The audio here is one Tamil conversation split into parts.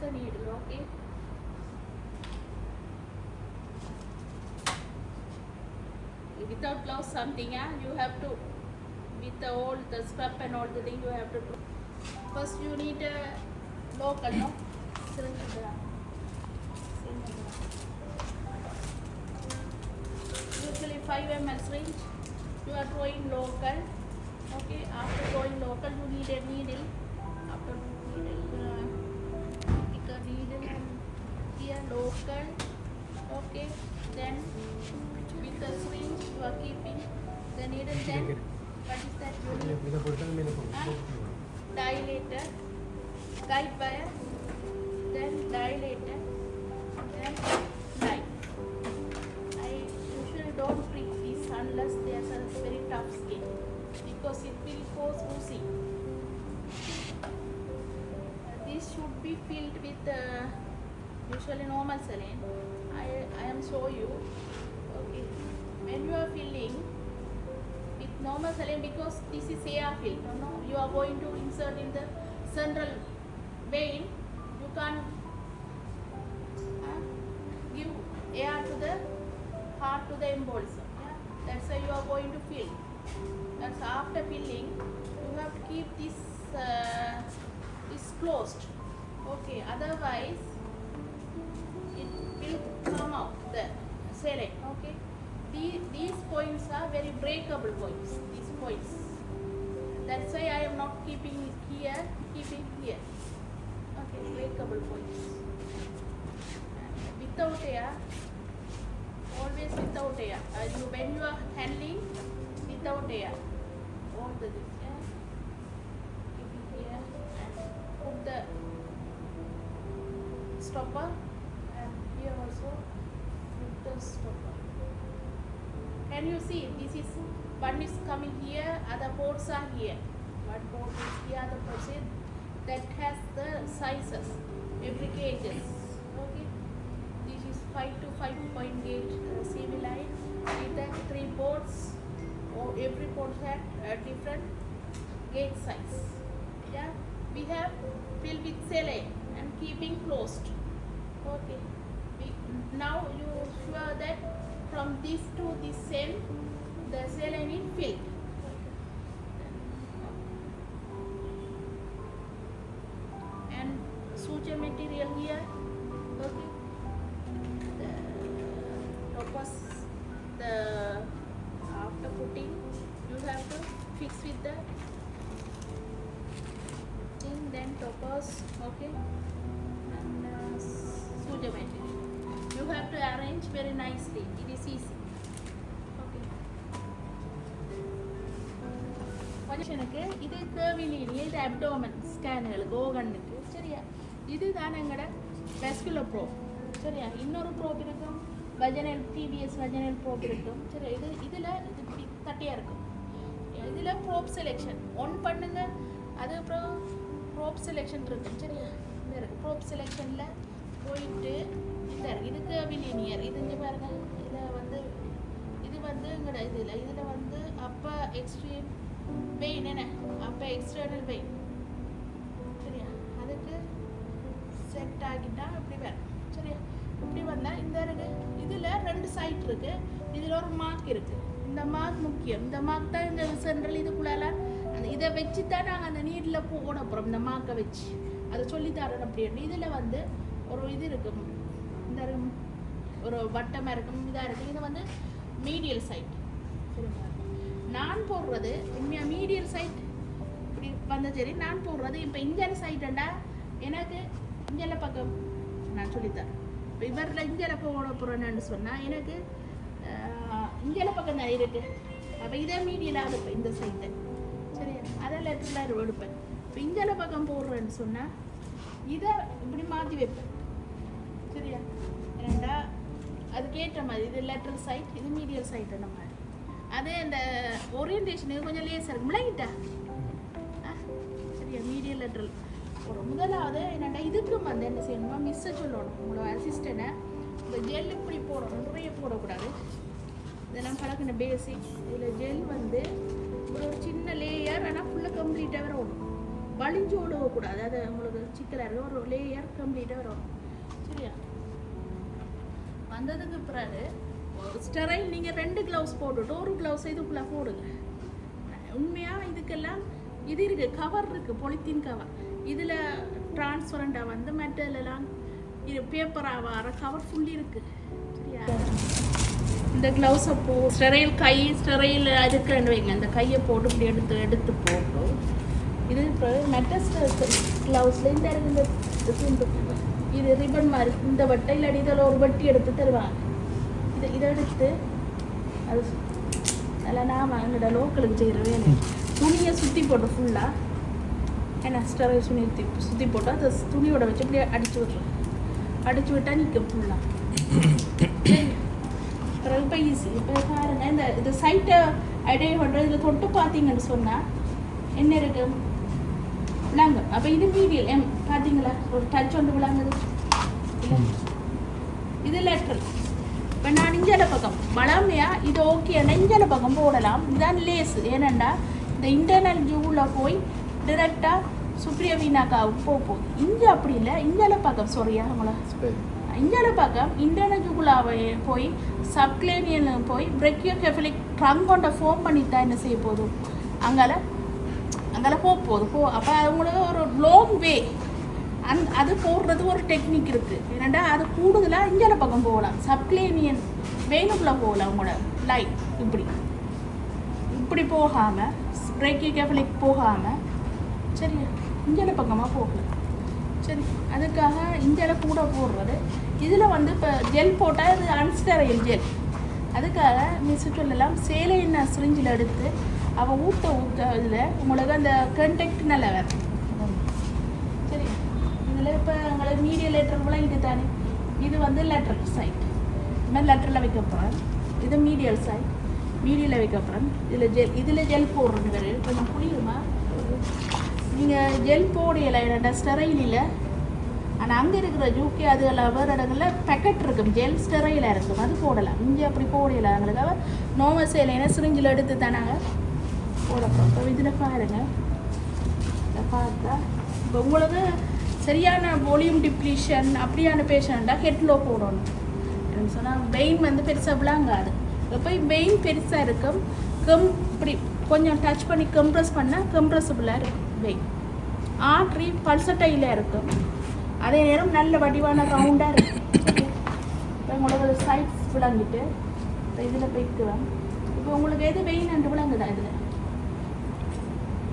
the needle, okay? Without gloves something, you have to, with the all the scrub and all the thing, you have to do. First you need a local, no? Usually 5 ml syringe, you are drawing local, okay? After drawing local, you need a needle. After needle, pick a needle and here local, okay? Then with the syringe you are keeping the needle, then what is that? Dilator, guide wire, then dilator, then knife. I usually don't prick this unless there's a very tough skin because it will cause oozing. This should be filled with usually normal saline. I am show you. Okay, when you are filling with normal saline, because this is air fill, you are going to insert in the central vein, you can't give air to the heart, to the embolism. Yeah? That's why you are going to fill. That's after filling, you have to keep this closed. Okay, otherwise it will come out the saline. Okay, these points are very breakable points. These points. That's why I am not keeping it here. Keeping here. Okay, breakable points. Without air, always without air. When you are handling without air, all the this. Yeah. Keep it here and put the stopper, and here also put the stopper. Can you see? This is one is coming here, other ports are here. One port is here, other port is that has the sizes, every gauges. Okay, this is 5 to 5 gauge CV line with the 3 ports. Or every port had a different gauge size. Yeah, we have filled with saline and keeping closed. Okay, now you sure that from this to this end the saline is filled. And suture material here. Okay, the after putting you have to fix with the thing, then toppers. Okay, and suture material you have to arrange very nicely. It is easy. Okay, மனுஷனுக்கு இது கேர்விலினிய, இது அப்டோமன் ஸ்கேன்களுக்கு ஓகனுக்கு சரியா. இதுதான் எங்களோட வெஸ்குலர் ப்ரோப் சரியா. இன்னொரு ப்ரோப் இருக்கும், வஜனல் டிவிஎஸ் வஜனல் ப்ரோப் இருக்கும் சரியா. இதில் இது இப்படி தட்டியாக இருக்கும். இதில் ப்ரோப் செலெக்ஷன் ஒன் பண்ணுங்க, அதுக்கப்புறம் ப்ரோப் செலெக்ஷன் இருக்கும் சரியா. இந்த இருக்குது ப்ரோப் செலெக்ஷனில் போயிட்டு இந்த இது கேர்விலினியர் இது இங்கே பாருங்க. இதில் வந்து இது வந்து எங்களோட இதில் வந்து அப்போ எக்ஸ்ட்ரீம் வெயின் என்ன, அப்போ எக்ஸ்டர்னல் வெயின் சரியா. அதுக்கு செட் ஆகிட்டா இப்படி வரும் சரியா. இப்படி வந்தால் இந்த இருக்கு, இதில் 2 சைட் இருக்குது, இதில் ஒரு மார்க் இருக்குது. இந்த மார்க் முக்கியம். இந்த மார்க் தான் இந்த சென்ட்ரல் இதுக்குள்ளால அந்த இதை வச்சு தான் நாங்கள் அந்த நீட்டில் போட போகிறோம். இந்த மார்க்கை வச்சு அதை சொல்லித்தரோம் அப்படின்னு. இதில் வந்து ஒரு இது இருக்கும், இந்த ஒரு வட்டமாக இருக்கும், இதாக இருக்குது. இது வந்து மீடியல் சைட் சரிங்களா. நான் போடுறது உண்மையாக மீடியல் சைட் இப்படி வந்த சரி. நான் போடுறது இப்போ இஞ்சல் சைட்டுண்டா எனக்கு இஞ்சல பக்கம் நான் சொல்லித்தரேன். இப்போ இவரில் இஞ்சல போட போகிறேன்னு சொன்னால் எனக்கு இஞ்சல பக்கம் தான் இருக்குது. அப்போ இதே மீடியலாக இருப்பேன் இந்த சைட்டை சரியா. அதை லெட்டரில் எடுப்பேன். இப்போ இஞ்சல பக்கம் போடுறேன்னு சொன்னால் இதை இப்படி மாற்றி வைப்பேன் சரியா. ஏன்னா அதுக்கேற்ற மாதிரி இது லெட்டரல் சைட், இது மீடியல் சைட் அந்த மாதிரி. அதே அந்த ஓரியன்டேஷனுக்கு கொஞ்சம் லேசாக இருக்கும் லைட்டா சரியா. மீடியல் லெட்டரல் ஒரு முதலாவது என்னென்னா இதுக்கும் வந்து என்ன செய்யணுமா, மிஸ்ஸை சொல்லணும் உங்களோட அசிஸ்டண்ட்டை. இந்த ஜெல் இப்படி போடணும், நிறைய போடக்கூடாது. இதெல்லாம் பழக்கின பேசிக். இதில் ஜெல் வந்து ஒரு சின்ன லேயர் ஆனால் ஃபுல்லாக கம்ப்ளீட்டாக வர விடும். வலிஞ்சு ஓடக்கூடாது. அது உங்களுக்கு சிக்கலாக இருக்க ஒரு லேயர் கம்ப்ளீட்டாக வரும். சரியா? வந்ததுக்கு பிறகு ஸ்டெரைல் நீங்கள் 2 க்ளவுஸ் போட்டுட்டு ஒரு க்ளவுஸ் இதுக்குள்ளே போடுங்க. உண்மையாக இதுக்கெல்லாம் இது இருக்குது, கவர் இருக்குது, பொலித்தீன் கவர். இதில் டிரான்ஸ்பரண்டாக வந்து மெட்டலெல்லாம் இது பேப்பராக வர கவர் ஃபுல்லி இருக்குது. சரியா? இந்த க்ளவுஸை ஸ்டெரைல் கை ஸ்டெரைல் அதுக்குன்னு வைங்க. இந்த கையை போட்டு இப்படி எடுத்து போட்டோம். இது இப்போ மெட்டஸ்ட் க்ளவுஸில் இந்த இது ரிப்பன் மாதிரி இந்த வட்டை இல்லாடி இதில் ஒரு வட்டி எடுத்து தருவாங்க. இதை எடுத்து அது அதில் நாம் எங்களோட லோக்கலுக்கு செய்கிற வேலை துணியை சுற்றி போட்டு ஃபுல்லாக ஏன்னா ஸ்டெரைல் சுற்றி போட்டு அதை துணியோட வச்சு அப்படியே அடித்து விட்டால் நிற்கும் ஃபுல்லாக. ரொம்ப ஈஸி. இப்போ பாருங்கள், இந்த சைட்டை ஐடியா பண்ணுறது இதில் தொட்டு பார்த்தீங்கன்னு சொன்னால் என்ன இருக்கு விளாங்க. அப்போ இது மீடியல் பார்த்தீங்களா, ஒரு டச் ஒன்று விளாங்குது. இது லெட்டர். இப்போ நான் இஞ்சால பக்கம் வளமையாக இது ஓகே, நெஞ்சால பக்கம் போடலாம். இதுதான் லேஸ். ஏனண்டா இந்த இன்டர்னல் ஜூவில் போய் டிரெக்டாக சுப்ரியா வீணாக்காவுக்கு போகுது. இங்கே அப்படி இல்லை, இஞ்சால பக்கம் சாரியா அவங்கள இஞ்சால பக்கம் இன்டர்னல் ஜூகுலாவை போய் சப்க்ளேனியன் போய் பிரெக்கியோகெஃபலிக் ட்ரங்க் கொண்ட ஃபோம் பண்ணித்தான் என்ன செய்ய போதும் அங்கால போகுது. அப்போ அவங்களுக்கு ஒரு லாங் வே அது போடுறது ஒரு டெக்னிக் இருக்குது. ஏன்னாண்டா அது கூடுதலாக இஞ்சால பக்கம் போகலாம், சப்க்ளேனியன் வெயினுக்குள்ளே போகலாம். அவங்களோட லைட் இப்படி போகாமல் பிரெக்கியோகெஃபலிக் போகாமல் சரியா இஞ்சால பக்கமாக போகலாம். சரி, அதுக்காக இஞ்சால கூட போடுறது. இதில் வந்து இப்போ ஜெல் போட்டால் இது அன்ஸ்டெரைல் ஜெல். அதுக்காக மிஸ் சொல்லலாம் சேலையின சிரிஞ்சில் எடுத்து அவள் ஊற்ற இதில் உங்களுக்கு அந்த கண்டெக்ட் நல்லா வரும். சரி, இதில் இப்போ உங்களுக்கு மீடியம் லெட்டர் விளங்கிட்டு தானே. இது வந்து லெட்டர் சைட், இந்த மாதிரி லெட்டரில் வைக்க போகிறேன். இது மீடியல் சைட், மீடியில் வைக்க போகிறேன். இதில் ஜெல் போடுறது வேறு கொஞ்சம் புரியுமா? நீங்கள் ஜெல் போடையில என்னடா ஸ்டெரைலில். ஆனால் அங்கே இருக்கிற ஜூக்கே அதுகளில் வேறு இடங்களில் பேக்கெட் இருக்கும், ஜெல் ஸ்டெரைலாக இருக்கும், அது போடலாம். இங்கே அப்படி போடையில எங்களுக்காக நோம சேலைனா சிரிஞ்சில் எடுத்து தானாங்க போடப்போம். இப்போ இதில் பாருங்கள், இதை பார்த்தா இப்போ உங்களுக்கு சரியான வால்யூம் டிப்ளீஷன் அப்படியான பேஷண்ட்டாக ஹெட்லோ போடணும். எனக்கு சொன்னால் வெயின் வந்து பெருசாக விளாங்காது. இப்போ வெயின் பெருசாக இருக்கும், இப்படி கொஞ்சம் டச் பண்ணி கம்ப்ரெஸ் பண்ணால் கம்ப்ரெஸபிளாக இருக்கும். வெயின் ஆட்ரி பல்சட்டையில் இருக்கும், அதே நேரம் நல்ல வடிவான ரவுண்டாக இருக்கும். இப்போ உங்களுக்கு சைட்ஸ் விளங்கிட்டு இப்போ இதில் போய்க்குவேன். இப்போ உங்களுக்கு எது வெயின் என்று விளங்குதா? இதில்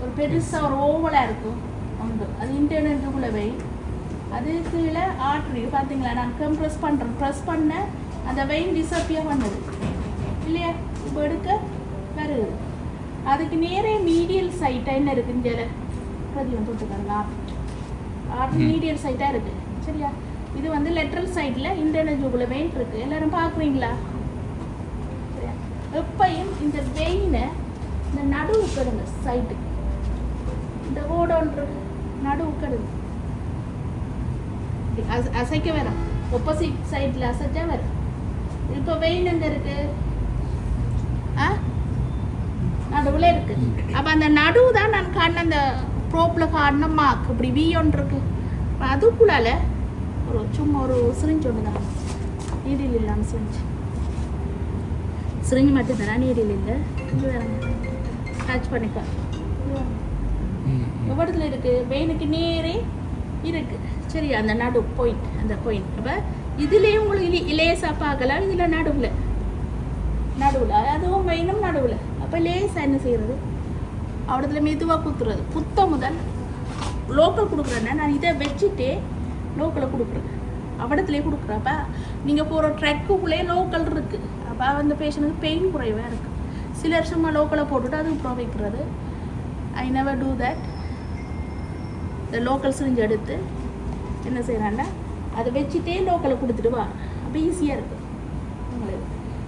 ஒரு பெருசாக ஒரு ஓவலாக இருக்கும் உண்டு, அது இன்டர்னெட்டுக்குள்ளே வெயின். அது கீழே ஆட்ரி பார்த்தீங்களா, நான் கம்ப்ரெஸ் பண்ணுறேன், ப்ரெஸ் பண்ண அந்த வெயின் டிஸப்பியர் பண்ணுது இல்லையா? இப்போ எடுக்க வருது. அதுக்கு நேரே மீடியல் சைட்டாக என்ன இருக்குன்னு ஜெல பதியம் தொட்டுக்காருங்க. ஆர்ட் மீடியல் சைட்டாக இருக்குது. சரியா? இது வந்து லெட்ரல் சைடில் இன்டர்னல் ஜூகுல வெயின் இருக்குது. எல்லோரும் பார்க்குறீங்களா? சரியா? எப்பையும் இந்த வெயினை இந்த நடுவு கடுங்க, சைட்டு இந்த ஓடோன்று நடுவு கடுங்க, அசைக்க வரும். ஒப்போசிட் சைடில் அசைச்சா வரும். இப்போ வெயின் எங்கே இருக்குது? நடுவில் இருக்குது. அப்போ அந்த நடுவு தான் நான் காட்டின அந்த ப்ரோப்பில் காட்டின மார்க். இப்படி வி ஒன்று இருக்குது. அதுக்குள்ளால ஒரு சும்மா ஒரு சிரிஞ்சு ஒன்று தான், நீடில் இல்லாமல் சிரிஞ்சு மட்டும் தானே, நீடில் இல்லை. டச் பண்ணிக்க எவ்வளோத்துல இருக்குது? வெயினுக்கு நேரே இருக்குது. சரி, அந்த நடு பாயிண்ட், அந்த பாயிண்ட். அப்போ இதுலேயும் உங்களுக்கு லேசாக பார்க்கலாம். இதில் நடுவில் அதுவும் வெயினும் நடுவில். அப்போ லேசாக என்ன செய்கிறது? அவ்வளோத்துல மெதுவாக குத்துறது. புத்த முதல் லோக்கல் கொடுக்குறேன்னா நான் இதை வச்சுட்டே லோக்கலை கொடுக்குறேன், அவ்வளோத்துலேயே கொடுக்குறேன். அப்போ நீங்கள் போகிற ட்ரெக்குக்குள்ளே லோக்கல் இருக்குது. அப்போ அந்த பேஷண்ட்டுக்கு பெயின் குறைவாக இருக்குது. சிலர் சும்மா லோக்கலை போட்டுவிட்டு அது அப்புறம் வைக்கிறது. I never do that. இந்த லோக்கல் சிரிஞ்சு எடுத்து என்ன செய்கிறான்னா அதை வச்சுட்டே லோக்கலை கொடுத்துட்டு வா. அப்போ ஈஸியாக இருக்குது உங்களுக்கு.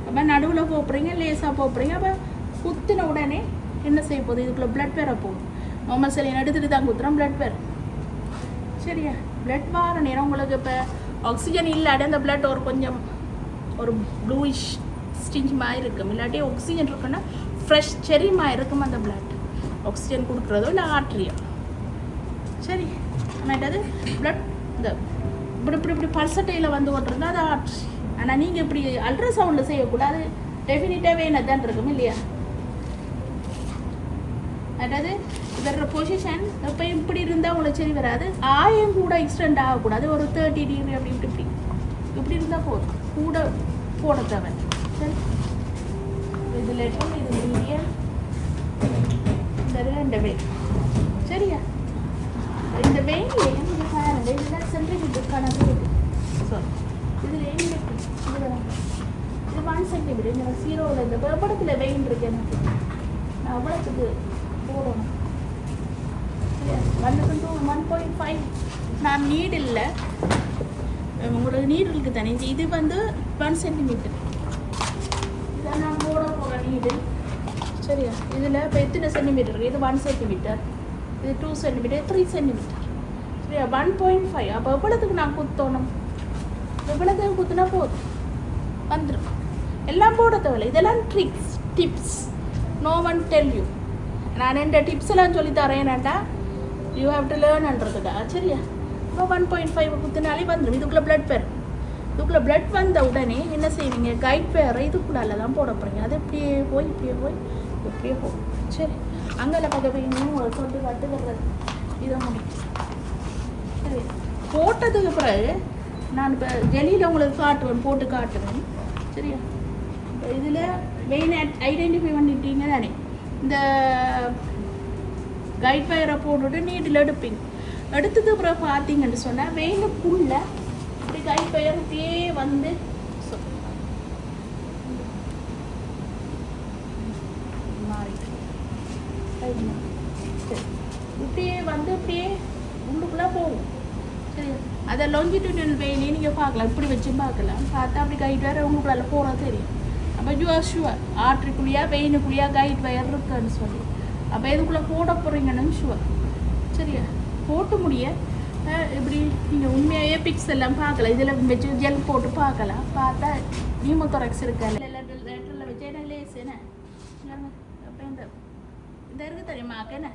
அப்போ நடுவில் போப்புறீங்க, லேசாக போப்புறீங்க. அப்போ குத்தின உடனே என்ன செய்ய போகுது? இதுக்குள்ளே பிளட் வேற போகும். நார்மல் செல்லின் எடுத்துகிட்டு தான் குத்துறோம், பிளட் வேறு. சரியா? பிளட் வார நேரம் உங்களுக்கு இப்போ ஆக்சிஜன் இல்லாட்டி அந்த பிளட் ஒரு கொஞ்சம் ஒரு ப்ளூயிஷ் ஸ்டிஞ்ச் மாதிரி இருக்கும். இல்லாட்டி ஆக்சிஜன் இருக்குன்னா ஃப்ரெஷ் செரி மாதிரி இருக்கும் அந்த பிளட். ஆக்சிஜன் கொடுக்குறதோ இல்லை ஆர்ட்ரியோ. சரி மற்றது ப்ளட் இந்த இப்படி பல்சட்டையில் வந்து ஓட்டுருந்தா அது ஆர்ட்ரி. ஆனால் நீங்கள் இப்படி அல்ட்ராசவுண்டில் செய்யக்கூடாது. டெஃபினட்டாகவே என்னதான் இருக்கும் இல்லையா? அதாவது இதோட பொசிஷன் இப்போ இப்படி இருந்தால் உங்களுக்கு சரி வராது. ஆயம் கூட எக்ஸ்டெண்ட் ஆகக்கூடாது. ஒரு 30 டிகிரி அப்படி இப்படி இருந்தால் போதும். கூட போட தேவை. சரி இது லெட்டர் இது மீடியம் இந்த வெயின் சரியா? இந்த வெயின்லேயே நீங்கள் பாருங்கள் இதில் சென்டிமீட்டர் கணக்கு இருக்குது. ஸோ இதில் இது 1 சென்டிமீட்டர் இந்த 0வில் இந்த படத்தில் வெயின் இருக்கு எனக்கு நான் அவ்வளோத்துக்கு போடணும். 1.5 நான் நீட் இல்லை உங்களுக்கு நீட் இருக்குது தானே. இது வந்து 1 சென்டிமீட்டர் இதை நான் போட போகிறேன் நீடு சரியா? இதில் இப்போ எத்தனை சென்டிமீட்டர் இருக்குது? இது 1 சென்டிமீட்டர், இது 2 சென்டிமீட்டர், 3 சென்டிமீட்டர் சரியா? 1.5 அப்போ எவ்வளோத்துக்கு நான் குத்தணும்? எவ்வளோத்துக்கு குத்துனா போதும் வந்துடும். எல்லாம் போட தேவையில்லை. இதெல்லாம் tricks tips. No one tell you. நான் இந்த டிப்ஸ் எல்லாம் சொல்லி தரேன்டா யூ ஹேவ் டு லேர்ன்ன்றதுக்கா சரியா? இப்போ 1.5 குத்துனாலே வந்துடும். இதுக்குள்ளே ப்ளட் வரும். இதுக்குள்ளே ப்ளட் வந்த உடனே என்ன செய்வீங்க? கைட் வேறு இதுக்குள்ளால தான் போட போகிறீங்க. அது இப்படியே போய் இப்படியே போகும் சரி? அங்கே பக்கம் போய் உங்களை சொல்லி கட்டுக்கிறது இதை முடியும் சரி? போட்டதுக்கு பிறகு நான் இப்போ ஜெலியில் உங்களுக்கு காட்டுவேன், போட்டு காட்டுவேன் சரியா? இதில் வெயின் ஐடென்டிஃபை பண்ணிட்டீங்க தானே. இந்த கைட் வயரை போட்டுட்டு நீட்டில் எடுப்பீங்க. எடுத்ததுக்கு அப்புறம் பார்த்தீங்கன்னு சொன்னால் வெயிலுக்குள்ளே இப்படி கைட் வயர் இப்படியே வந்து இப்படியே வந்து இப்படியே உள்ளுக்குள்ளே போகும் சரியா? அதை லாங்கிடியூடல் வெயினே நீங்கள் பார்க்கலாம். இப்படி வச்சு பார்க்கலாம். பார்த்தா அப்படி கைட் வயர் உங்களுக்குள்ள போகிறது தெரியும். அப்போ யூ ஆர் ஷுவர் ஆர்ட்ரிக்குள்ளேயா வெயினுக்குள்ளேயா கைட் வயர் இருக்குன்னு சொல்லி. அப்போ இதுக்குள்ளே போட போகிறீங்கன்னு ஷுவர் சரியா? போட்டு முடிய இப்படி நீங்கள் உண்மையாகவே பிக்ஸ் எல்லாம் பார்க்கலாம். இதில் வச்சு ஜெல் போட்டு பார்க்கலாம். பார்த்தா நியூமோதொராக்ஸ் இருக்கா லெட்டரில் வச்சு என்ன லேஸ் என்ன அப்போ இந்த இருக்குது தெரியுமா என்ன